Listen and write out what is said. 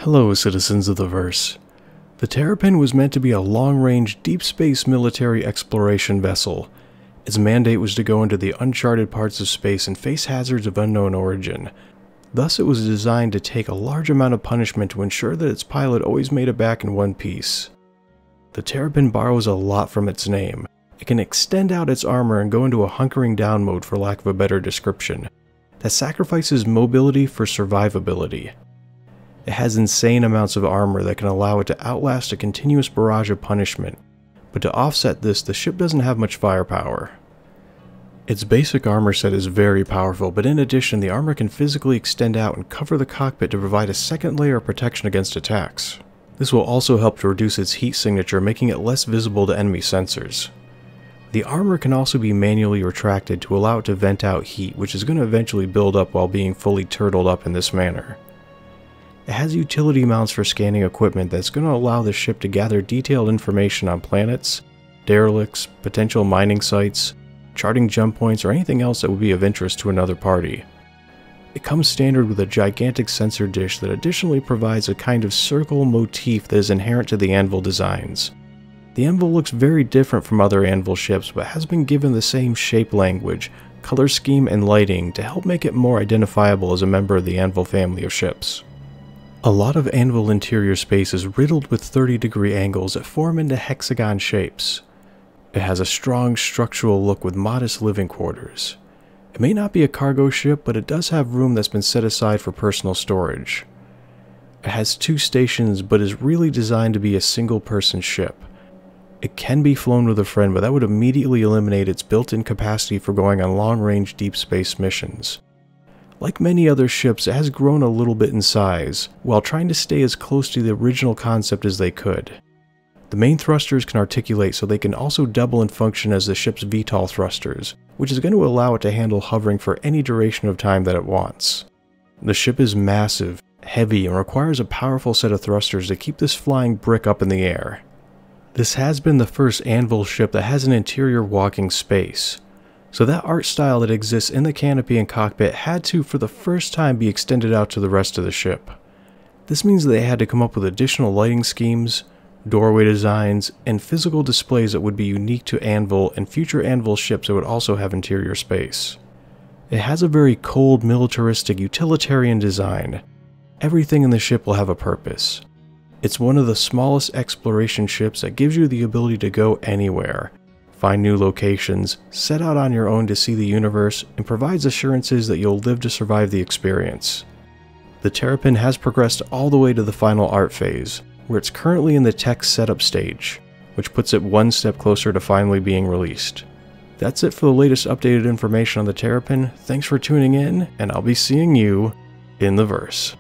Hello, citizens of the verse. The Terrapin was meant to be a long-range, deep space military exploration vessel. Its mandate was to go into the uncharted parts of space and face hazards of unknown origin. Thus, it was designed to take a large amount of punishment to ensure that its pilot always made it back in one piece. The Terrapin borrows a lot from its name. It can extend out its armor and go into a hunkering down mode, for lack of a better description, that sacrifices mobility for survivability. It has insane amounts of armor that can allow it to outlast a continuous barrage of punishment, but to offset this, the ship doesn't have much firepower. Its basic armor set is very powerful, but in addition, the armor can physically extend out and cover the cockpit to provide a second layer of protection against attacks. This will also help to reduce its heat signature, making it less visible to enemy sensors. The armor can also be manually retracted to allow it to vent out heat, which is going to eventually build up while being fully turtled up in this manner. It has utility mounts for scanning equipment that's going to allow the ship to gather detailed information on planets, derelicts, potential mining sites, charting jump points, or anything else that would be of interest to another party. It comes standard with a gigantic sensor dish that additionally provides a kind of circle motif that is inherent to the Anvil designs. The Anvil looks very different from other Anvil ships, but has been given the same shape language, color scheme, and lighting to help make it more identifiable as a member of the Anvil family of ships. A lot of Anvil interior space is riddled with 30-degree angles that form into hexagon shapes. It has a strong structural look with modest living quarters. It may not be a cargo ship, but it does have room that's been set aside for personal storage. It has 2 stations, but is really designed to be a single-person ship. It can be flown with a friend, but that would immediately eliminate its built-in capacity for going on long-range deep space missions. Like many other ships, it has grown a little bit in size, while trying to stay as close to the original concept as they could. The main thrusters can articulate, so they can also double in function as the ship's VTOL thrusters, which is going to allow it to handle hovering for any duration of time that it wants. The ship is massive, heavy, and requires a powerful set of thrusters to keep this flying brick up in the air. This has been the first Anvil ship that has an interior walking space. So that art style that exists in the canopy and cockpit had to, for the first time, be extended out to the rest of the ship. This means that they had to come up with additional lighting schemes, doorway designs, and physical displays that would be unique to Anvil and future Anvil ships that would also have interior space. It has a very cold, militaristic, utilitarian design. Everything in the ship will have a purpose. It's one of the smallest exploration ships that gives you the ability to go anywhere, find new locations, set out on your own to see the universe, and provides assurances that you'll live to survive the experience. The Terrapin has progressed all the way to the final art phase, where it's currently in the tech setup stage, which puts it one step closer to finally being released. That's it for the latest updated information on the Terrapin. Thanks for tuning in, and I'll be seeing you in the verse.